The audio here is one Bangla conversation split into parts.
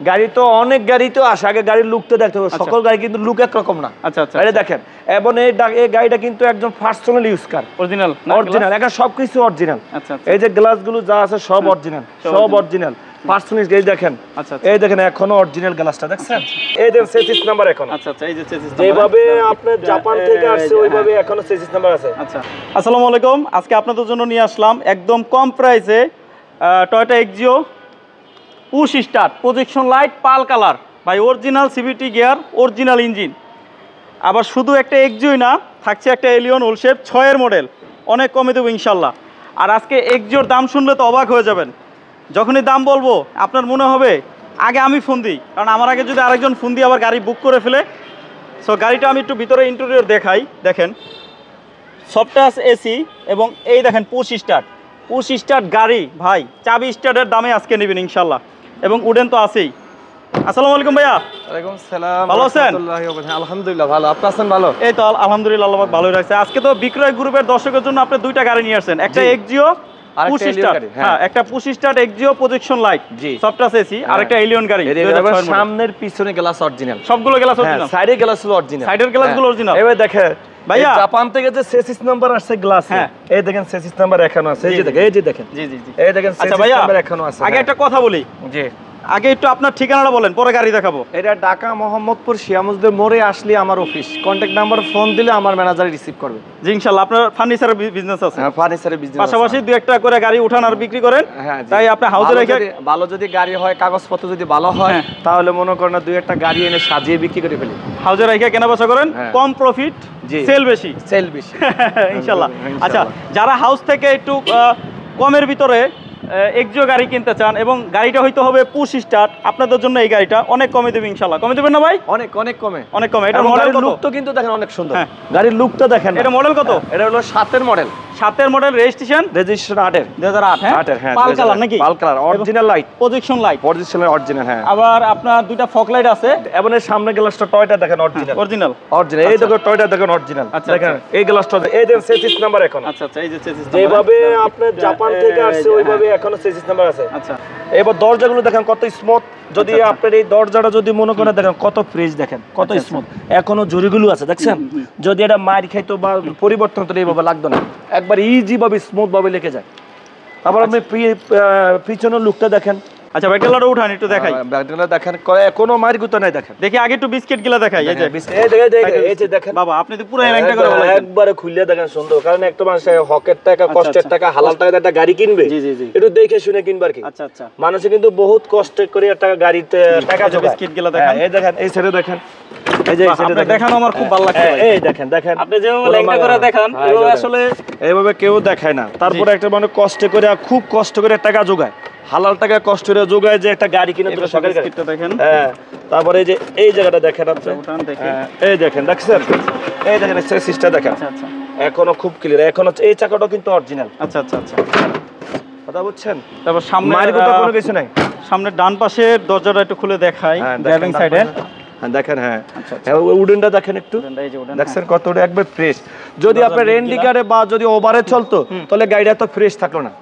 গাড়ি তো অনেক গাড়ি তো আসে, আগে গাড়ির লুক তো দেখতে হবে। সকল গাড়ি কিন্তু লুক একরকম না। আচ্ছা আচ্ছা, এটা দেখেন, এবং এই গাড়িটা কিন্তু একদম পার্সোনাল ইউজ কার, অরিজিনাল এখন সবকিছু অরিজিনাল। আচ্ছা, এই যে গ্লাসগুলো যা আছে সব অরিজিনাল, সব অরিজিনাল পার্সোনাল। এই দেখেন, আচ্ছা এই দেখেন এখনো অরিজিনাল গ্লাসটা দেখছেন। এই দেখেন চেসিস নাম্বার এখন। আচ্ছা আচ্ছা, এই যে চেসিস যেভাবে আপনি জাপান থেকে আসছে ওইভাবে এখনো চেসিস নাম্বার আছে। আচ্ছা, আসসালামু আলাইকুম। আজকে আপনাদের জন্য নিয়ে আসলাম একদম কম প্রাইসে Toyota Axio push start, projection light, pearl colour, ভাই original CVT gear, original engine. আবার শুধু একটা এক্সিওই না, থাকছে একটা এলিয়ন ওলশেপ 6-এর মডেল, অনেক কমে দেবো ইনশাল্লাহ। আর আজকে এক্সিওর দাম শুনলে তো অবাক হয়ে যাবেন। যখনই দাম বলবো আপনার মনে হবে আগে আমি ফোন দিই, কারণ আমার আগে যদি আরেকজন ফোন দিয়ে আবার গাড়ি বুক করে ফেলে। সো গাড়িটা আমি একটু ভিতরে ইন্টেরিয়র দেখাই। দেখেন সফট টাচ এসি, এবং এই দেখেন পুশ স্টার্ট গাড়ি, ভাই চাবি স্টার্টের দামে আজকে নেবেন ইনশাল্লাহ, এবং উডেন তো আছেই। আসসালামু আলাইকুম ভাইয়া। ওয়ালাইকুম সালাম। ভালো আছেন? আলহামদুলিল্লাহ ভালো, আপনি আছেন? ভালো, এই তো আলহামদুলিল্লাহ, আল্লাহ ভালোই রাখছে। আজকে তো বিক্রয় গ্রুপের দর্শকের জন্য আপনি দুইটা গাড়ি নিয়ে আসছেন, একটা এক্সিও পুশ স্টার্ট, হ্যাঁ একটা push start Axio projection light soft touch AC, আর একটা এলিয়ন গাড়ি। সামনের পিছনের গ্লাস অরিজিনাল, সবগুলো গ্লাস অরিজিনাল, সাইডের গ্লাসগুলো অরিজিনাল, সাইডের গ্লাসগুলো অরিজিনাল। এবারে দেখেন ভাইয়া জাপান থেকে যে চেসিস নাম্বার আসছে গ্লাস, হ্যাঁ এই দেখেন চেসিস নাম্বার এখনো আছে। এই যে দেখেন, এই যে দেখেন, জি জি জি, এই দেখেন চেসিস নাম্বার এখনো আছে। আগে একটা কথা বলি, জি আগে একটু আপনার ঠিকানাটা বলেন, পরে গাড়ি দেখাবো। এটা ঢাকা মোহাম্মদপুর শিয়ামুজদের মোড়ে আসলে আমার অফিস, কন্ট্যাক্ট নাম্বার ফোন দিলে আমার ম্যানেজার রিসিভ করবে। জি ইনশাআল্লাহ। আপনার ফার্নিচারের বিজনেস আছে? হ্যাঁ ফার্নিচারের বিজনেস, পাশাপাশি দুই একটা করে গাড়ি উঠান আর বিক্রি করেন। হ্যাঁ, তাই আপনি হাউসে রেখে ভালো যদি গাড়ি হয়, কাগজপত্র যদি ভালো হয়, তাহলে মনে করেন দুই একটা গাড়ি এনে সাজিয়ে বিক্রি করে ফেলি। হাউসে রেখে কেনা বেচা করেন, কম প্রফিট, সেল বেশি ইনশাআল্লাহ। আচ্ছা, যারা হাউস থেকে একটু কমের ভিতরে এক্সিও গাড়ি কিনতে চান এবং গাড়িটা হয়তো হবে পুশ স্টার্ট, আপনাদের জন্য এই গাড়িটা অনেক কমে দেবে ইনশাআল্লাহ। কমে দেবেন না ভাই? অনেক অনেক কমে, অনেক কমে। এটা মডেল কত? লুক তো কিন্তু দেখেন অনেক সুন্দর, গাড়ির লুক তো দেখেন। এটা মডেল কত? এটা হলো 7-এর মডেল, 7-এর মডেল, রেজিস্ট্রেশন 8-এর 2008, হ্যাঁ 8-এর, হ্যাঁ পাল কালার নাকি? Pearl colour, original light, projection light original, হ্যাঁ। আবার আপনার দুইটা ফগ লাইট আছে, এবং এর সামনে গ্লাসটা টয়টা দেখেন অরিজিনাল। এই দেখো টয়টা দেখেন অরিজিনাল, দেখেন এই গ্লাসটা, এই দেখেন চেসিস নাম্বার এখন। আচ্ছা আচ্ছা, এই যে চেসিস যেভাবে আপনি জাপান থেকে আসছে ওইভাবে এখনো চেসিস নাম্বার আছে। আচ্ছা, এবার দরজাগুলো দেখেন কত স্মুথ। যদি আপনার এই দরজাটা যদি মনে করেন, দেখেন কত ফ্রেশ, দেখেন কত স্মুথ, এখনো জুড়িগুলো আছে দেখছেন। যদি এটা মার খাইতো বা পরিবর্তন তো এইভাবে লাগতো না, একবার ইজি ভাবে স্মুথ ভাবে লেগে যায়। তারপর আপনি পিছনের লুকটা দেখেন। আচ্ছা, ব্যাকডালাটা উঠান একটু দেখাই। ব্যাকডালা দেখেন, কোনো মার গুতো নাই, দেখেন দেখি আগে একটু বিস্কিট গুলা দেখাই। এই যে এই যে দেখেন বাবা, আপনি তো পুরো লাইনটা করে বলেন, একবারে খুলে দেখেন সুন্দর। কারণ একটা মানুষ হকের টাকা, কষ্টের টাকা, হালাল টাকা একটা গাড়ি কিনবে, জি জি জি, একটু দেখে শুনে কিনবার কি। আচ্ছা আচ্ছা, মানুষে কিন্তু বহুত কষ্ট করে একটা গাড়িতে টাকা জোগায়। বিস্কিট গুলা দেখেন, এই দেখেন, এই সাইডে দেখেন, এই যে এই সাইডে দেখানো আমার খুব ভালো লাগছে। এই দেখেন, দেখেন আপনি যেভাবে লাইনটা করে দেখান, এভাবে আসলে এইভাবে কেউ দেখায় না। তারপরে একটা মানুষ কষ্ট করে, খুব কষ্ট করে টাকা জোগায়, হালাল টাকা কষ্ট করে জোগায় যে একটা গাড়ি কিনে দিল সরকারি গাড়ি। দেখেন, হ্যাঁ তারপরে এই যে এই জায়গাটা দেখেন আপনি, উঠান দেখেন, এই দেখেন, দেখছেন এই দেখেন চেসিসটা দেখেন, আচ্ছা আচ্ছা, এখনো খুব ক্লিয়ার, এখনো এই চাকাটাও কিন্তু অরিজিনাল। আচ্ছা আচ্ছা আচ্ছা, কথা বুঝছেন? তারপর সামনে মার্কেটে কোনো কিছু নাই। সামনে ডান পাশের দরজাটা একটু খুলে দেখাই, ড্রাইভিং সাইডে দেখেন, হ্যাঁ উডেনটা দেখেন একটু, দেখছেন কত একবার ফ্রেশ। যদি আপনার রেন্ডিকারে বা যদি ওভারে চলতো তাহলে গাড়িটা তো ফ্রেশ থাকলো না।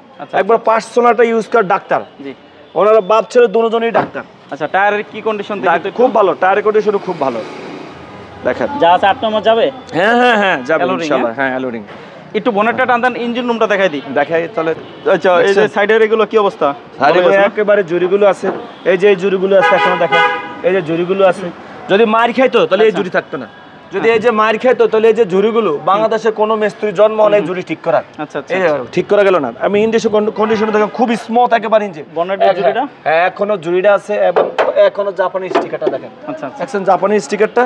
একবার পার্সোনালটা ইউজ কর ডাক্তার, জি ওনারা বাপ ছেলে দুজনেই ডাক্তার। আচ্ছা, টায়ারের কি কন্ডিশন? খুব ভালো, টায়ারের কন্ডিশন খুব ভালো, দেখেন যা আছে 8 নম্বর যাবে। হ্যাঁ হ্যাঁ হ্যাঁ যাবে ইনশাআল্লাহ, হ্যাঁ অ্যালোরিং। একটু বনেটটা টান দেন, ইঞ্জিন রুমটা দেখাই দিই, দেখাই তাহলে। আচ্ছা, এই যে সাইডের এগুলো কি অবস্থা? একেবারে জুড়িগুলো আছে, এই যে এই জুড়িগুলো আছে এখনো দেখেন, এই যে জুড়িগুলো আছে। যদি মার খাইতো তাহলে এই জুড়ি থাকতো না, যদি এই যে মার খাইতো তাহলে এই যে জুড়িগুলো, বাংলাদেশে কোনো মিস্ত্রি জন্ম অনেক জুড়ি ঠিক করার, আচ্ছা আচ্ছা ঠিক করা গেল না। আমি ইন্ডিয়ান কন্ডিশনে দেখেন খুব স্মুথ একেবারে ইঞ্জিন, বনেটের জুড়িটা এখনো জুড়িটা আছে, এবং এখনো জাপানি স্টিকারটা দেখেন। আচ্ছা দেখছেন জাপানি স্টিকারটা?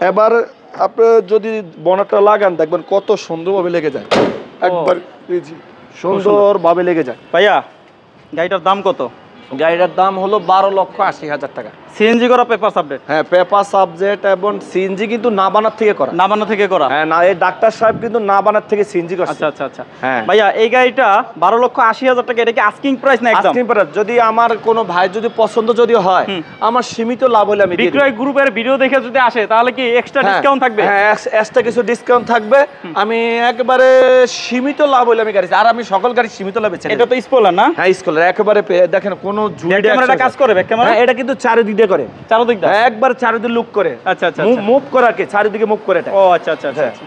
এবার আপনি যদি বনেটটা লাগান দেখবেন কত সুন্দরভাবে লেগে যায়, একবার সুন্দরভাবে লেগে যায়। ভাইয়া গাড়িটার দাম কত? গাড়িটার দাম হলো 12,80,000 টাকা। সিএনজি করা, পেপার সাবজেক্ট? হ্যাঁ পেপার সাবজেক্ট, এবং সিএনজি কিন্তু না বানার থেকে করা, না বানা থেকে করা। হ্যাঁ না, এই ডাক্তার সাহেব কিন্তু না বানার থেকে সিএনজি করছে। আচ্ছা আচ্ছা আচ্ছা, হ্যাঁ ভাইয়া এই গাড়িটা 12,80,000 টাকা, এটা কি আস্কিং প্রাইস না একদম? Asking price. যদি আমার কোনো ভাই যদি পছন্দ যদি হয়, আমার সীমিত লাভ হলে আমি বিক্রয় গ্রুপের ভিডিও দেখে যদি আসে তাহলে কি এক্সট্রা ডিসকাউন্ট থাকবে? হ্যাঁ এক্সট্রা কিছু ডিসকাউন্ট থাকবে, আমি একেবারে সীমিত লাভ হলে আমি গাড়ি, আর আমি সকল গাড়ি সীমিত লাভে ছেড়ে। এটা তো স্পয়লার না? হ্যাঁ স্পয়লার, একেবারে দেখেন কোনো এখনো ঝুড়ি ক্যামেরাটা কাজ করে ব্যাক ক্যামেরা? এটা কিন্তু চারিদিকে করে, চারদিকটা একবার চারিদিকে লুক করে। আচ্ছা আচ্ছা মুভ করাকে চারিদিকে মুভ করে এটা। ও আচ্ছা আচ্ছা আচ্ছা।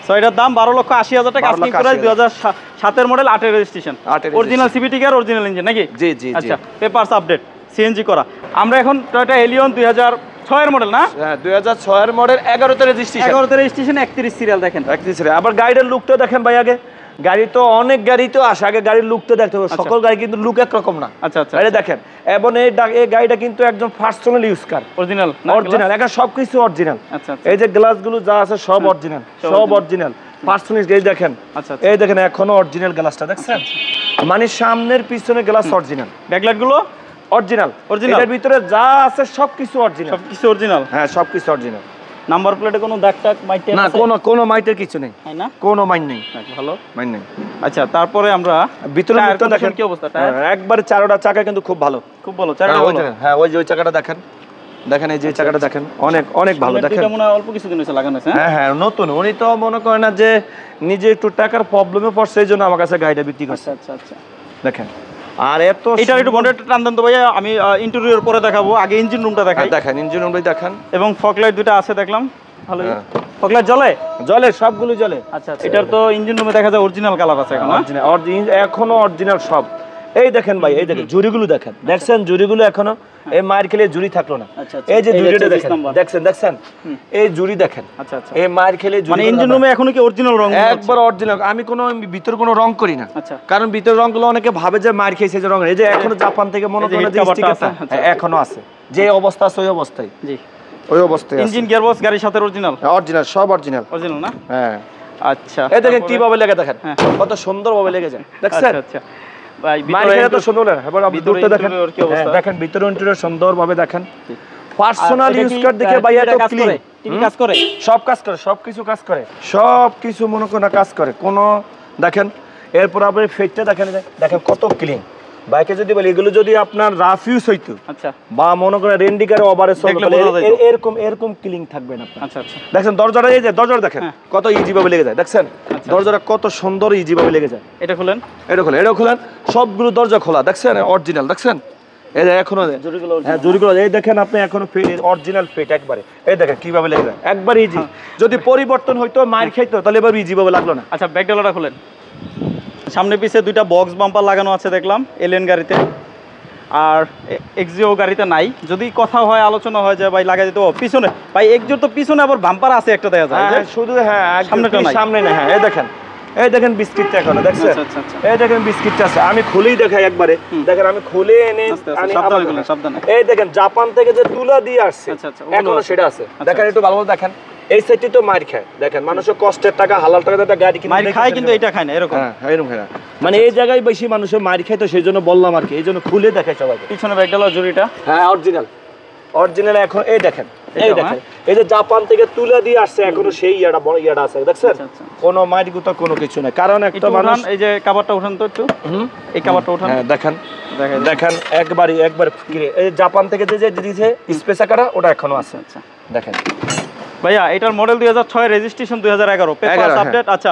সো এটার দাম 12,80,000 টাকা, আস্কিং প্রাইস 2007 এর মডেল, 8 এর registration, original CVT gear, original engine নাকি? জি জি। আচ্ছা, পেপারস আপডেট, সিএনজি করা। আমরা এখন টয়োটা এলিয়ন 2006 এর মডেল না? হ্যাঁ 2006 এর মডেল, 11 তে রেজিস্ট্রেশন, 11 তে রেজিস্ট্রেশন, 31 সিরিয়াল। দেখেন 31 সিরিয়াল। আবার গাড়ির লুকটা দেখেন ভাই আগে। গাড়ি তো অনেক গাড়ি তো আসে, আগে গাড়ির লুকটা দেখতে হবে। সকল গাড়ি কিন্তু লুক একরকম না। আচ্ছা আচ্ছা। এই দেখেন, এবং এই গাড়িটা কিন্তু একদম পার্সোনাল ইউজ কার, অরিজিনাল অরিজিনাল, এখন সবকিছু অরিজিনাল। আচ্ছা আচ্ছা। এই যে গ্লাসগুলো যা আছে সব অরিজিনাল, সব অরিজিনাল পার্সোনাল। এই দেখেন, আচ্ছা এই দেখেন এখনো অরিজিনাল গ্লাসটা দেখছেন, মানে সামনের পিছনে গ্লাস অরিজিনাল, ব্যাকলাইট গুলো অরিজিনাল, অরিজিনাল, এর ভিতরে যা আছে সবকিছু অরিজিনাল, সবকিছু অরিজিনাল। হ্যাঁ সবকিছু অরিজিনাল। নাম্বার প্লেটে কোনো দাগ টাগ মাইট না, কোনো মাইটের কিছু নেই, হয় না? কোনো মাইন নেই, ভালো মাইন নেই। আচ্ছা, তারপরে আমরা ভিতরে লুকটা দেখেন কি অবস্থা, টায়ার একবারে চারোটা চাকা কিন্তু খুব ভালো, খুব ভালো চারোটা ভালো। হ্যাঁ ওই যে ওই চাকাটা দেখেন, দেখেন এই যে চাকাটা দেখেন, অনেক অনেক ভালো দেখেন। এটা মনে হয় অল্প কিছুদিন হয়েছে লাগানো আছে। হ্যাঁ হ্যাঁ নতুন। উনি তো মনে করেন না যে নিজে একটু টাকার প্রবলেমে পড়ছে, এই জন্য আমার কাছে গাড়িটা বিক্রি করছে। আচ্ছা আচ্ছা। দেখেন আর এত এটা একটু বনেটটা টান দেন তো ভাইয়া, আমি ইন্টেরিয়র পরে দেখাবো, আগে ইঞ্জিন রুমটা দেখাই। দেখেন ইঞ্জিন রুমটাই দেখেন, এবং ফগ লাইট দুটো আছে দেখলাম, ভালো। ফগ লাইট জ্বলে? জ্বলে, সবগুলো জ্বলে। আচ্ছা, এটার তো ইঞ্জিন রুমে দেখা যায় অরিজিনাল কালার আছে এখন, এখনো অরিজিনাল সব। এই দেখেন ভাই, এই দেখেন জুড়িগুলো দেখেন, দেখছেন জুড়িগুলো এখনো এই মায়ের খেলে জুড়ি থাকলো না। এই যে জুড়িটা দেখেন, দেখছেন এই জুড়ি দেখেন। আচ্ছা আচ্ছা। এই মায়ের খেলে জুড়ি, মানে ইঞ্জিন রুমে এখনো কি অরিজিনাল রং? একবার অরিজিনাল। আমি কোনো ভিতর কোনো রং করি না। আচ্ছা। কারণ ভিতর রংগুলো অনেকে ভাবে যে মায়ের খেয়েছে যে রং, এই যে এখনো জাপান থেকে মনে করেন যে স্টিকার আছে, এখনো আছে, যে অবস্থা আছে ওই অবস্থায়। জি, ওই অবস্থায় ইঞ্জিন গিয়ারবক্স গাড়ির সাথে অরিজিনাল, অরিজিনাল সব অরিজিনাল, অরিজিনাল না? হ্যাঁ। আচ্ছা, এই দেখেন কিভাবে লেগে, দেখেন কত সুন্দর ভাবে লেগে যায়, দেখছেন? আচ্ছা ভাই, ভিতরে তো সুন্দর লাগে। এবার ভিতরটা দেখেন, দেখেন ভিতরে ইন্টেরিয়র সুন্দর ভাবে দেখেন। পার্সোনাল ইউজ কার দেখে ভাই এত ক্লিন। টিভি কাজ করে, সব কাজ করে, সবকিছু কাজ করে, সবকিছু মনে করেন কাজ করে। কোন দেখেন, এরপর আপনি ফেটটা দেখেন, দেখেন কত ক্লিন। বাইকে যদি বলি এগুলো যদি আপনার রাফ ইউজ হইতো, আচ্ছা, বা মনে করেন রেন্ডিকারে ওভারে চলে, এরকম এরকম ক্লিন থাকবে না। আচ্ছা আচ্ছা। দেখেন দরজাটা, এই যে দরজাটা দেখেন কত ইজি ভাবে লেগে যায়, দেখছেন দরজাটা কত সুন্দর ইজি ভাবে লেগে যায়। এটা খুলেন, এটা খোলেন, এটা খোলেন, সবগুলো দরজা খোলা, দেখছেন অরিজিনাল, দেখছেন? এই যে এখনো জুড়িগুলো, হ্যাঁ জুড়িগুলো এই দেখেন আপনি, এখনো অরিজিনাল ফিট একবারে। এই দেখেন কিভাবে লেগে যায়, একবার ইজি। যদি পরিবর্তন হইতো, মার খাইতো, তাহলে এবার ইজি ভাবে লাগলো না। আচ্ছা, ব্যাক ডালাটা খুলেন। সামনে পিছে দুইটা বক্স বাম্পার লাগানো আছে দেখলাম এলিয়ন গাড়িতে, আর এক্সিও গাড়িতে নাই। যদি কথা হয়, আলোচনা হয় যে ভাই লাগাই দিতে, পিছনে ভাই এক্সিওর তো পিছনে আবার বাম্পার আছে একটা, দেখা যায় শুধু। হ্যাঁ সামনেটা নাই, সামনে না। হ্যাঁ এই দেখেন, এই দেখেন বিস্কিটটা এখনো, দেখছেন? এই দেখেন বিস্কিটটা আছে, আমি খুলেই দেখাই একবারে। দেখেন আমি খুলে এনে, এই দেখেন জাপান থেকে যে তুলা দিয়ে আসছে, এখনো সেটা আছে। দেখেন একটু ভালো দেখেন, এই সাইডটি তো মার খায়। দেখেন মানুষের কষ্টের টাকা, হালাল টাকা দিয়ে গাড়ি কিনে মার খায়, কিন্তু এটা খায় না, এরকম। হ্যাঁ এরকম খায় না, মানে এই জায়গায় বেশি মানুষের মার খায়, তো সেই জন্য বললাম আর কি, এই জন্য খুলে দেখাই সবাইকে। পিছনে ব্যাক ডালা জুড়িটা, হ্যাঁ অরিজিনাল, অরিজিনাল। এখন এই দেখেন, এই দেখেন এই যে জাপান থেকে তুলে দিয়ে আসছে, এখনো সেই ইয়াটা বড় ইয়াটা আছে, দেখছেন? কোনো মাইট গুতা কোনো কিছু নাই। কারণ একটা মানুষ, এই যে কভারটা উঠান তো একটু, এই কভারটা উঠান। হ্যাঁ দেখেন, দেখেন একবার এই জাপান থেকে যে দিয়েছে স্পেস আকারা, ওটা এখনো আছে। আচ্ছা দেখেন ভাইয়া, এটার মডেল 2006, রেজিস্ট্রেশন 2011, পেপারস আপডেট। আচ্ছা,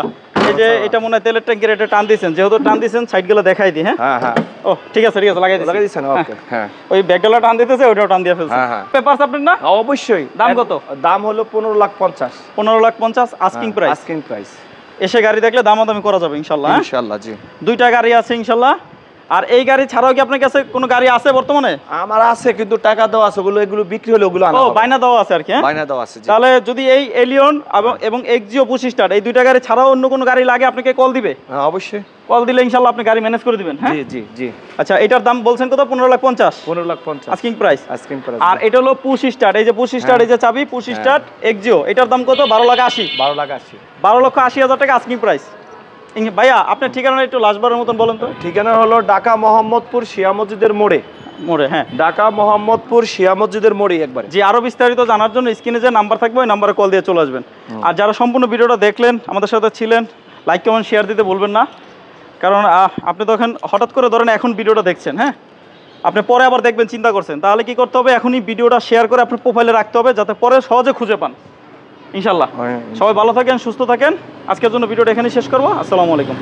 এই যে এটা মনে হয় তেলের ট্যাঙ্কের, এটা টান দিয়েছেন, যেহেতু টান দিয়েছেন সাইডগুলো দেখাই দিই। হ্যাঁ হ্যাঁ, ও ঠিক আছে, লাগাই দিয়েছেন। ওকে, হ্যাঁ ওই ব্যাকডালা টান দিতেছে, ওইটাও টান দিয়ে ফেলছে। হ্যাঁ, পেপারস আপডেট না? অবশ্যই। দাম কত? দাম হলো 15,50,000। 15,50,000 আস্কিং প্রাইস। Asking price. এসে গাড়ি দেখলে দামাদামি করা যাবে ইনশাআল্লাহ। ইনশাআল্লাহ জি। দুইটা গাড়ি আছে ইনশাআল্লাহ। আর এই গাড়ি ছাড়াও কি আপনার কাছে কোনো গাড়ি আছে বর্তমানে? আমার আছে, কিন্তু টাকা দেওয়া আছে, এগুলো বিক্রি হলে ওগুলো আনা ও হবে। বাইনা দেওয়া আছে আর কি। হ্যাঁ বাইনা দেওয়া আছে। তাহলে যদি এই এলিয়ন এবং এক্সিও 25 স্টার, এই দুইটা গাড়ি ছাড়াও অন্য কোনো গাড়ি লাগে, আপনাকে কল দিবে? হ্যাঁ অবশ্যই, কল দিলে ইনশাআল্লাহ আপনি গাড়ি ম্যানেজ করে দিবেন। হ্যাঁ জি জি জি। আচ্ছা, এটার দাম বলছেন কত? 15,50,000। 15,50,000 আস্কিং প্রাইস। Asking price. আর এটা হলো 25 স্টার, এই যে 25 স্টার, এই যে চাবি 25 স্টার এক্সিও, এটার দাম কত? 12,80,000। 12,80,000। 12,80,000 টাকা আস্কিং প্রাইস। ভাইয়া আপনার ঠিকানা একটু লাস্টবারের মতন বলেন তো। ঠিকানা হলো ঢাকা মোহাম্মদপুর শিয়া মসজিদের মোড়ে। হ্যাঁ, ঢাকা মোহাম্মদপুর শিয়া মসজিদের মোড়ে একবার। জি, আরো বিস্তারিত জানার জন্য স্ক্রিনে যে নাম্বার থাকবে, ওই নাম্বারে কল দিয়ে চলে আসবেন। আর যারা সম্পূর্ণ ভিডিওটা দেখলেন, আমাদের সাথে ছিলেন, লাইক কমেন্ট শেয়ার দিতে বলবেন না। কারণ আপনি তখন হঠাৎ করে ধরেন এখন ভিডিওটা দেখছেন, হ্যাঁ আপনি পরে আবার দেখবেন, চিন্তা করছেন, তাহলে কি করতে হবে? এখনই ভিডিওটা শেয়ার করে আপনার প্রোফাইলে রাখতে হবে, যাতে পরে সহজে খুঁজে পান। ইনশাল্লাহ। সবাই ভালো থাকেন, সুস্থ থাকেন। আজকের জন্য ভিডিওটা এখানেই শেষ করবো। আসসালামু আলাইকুম।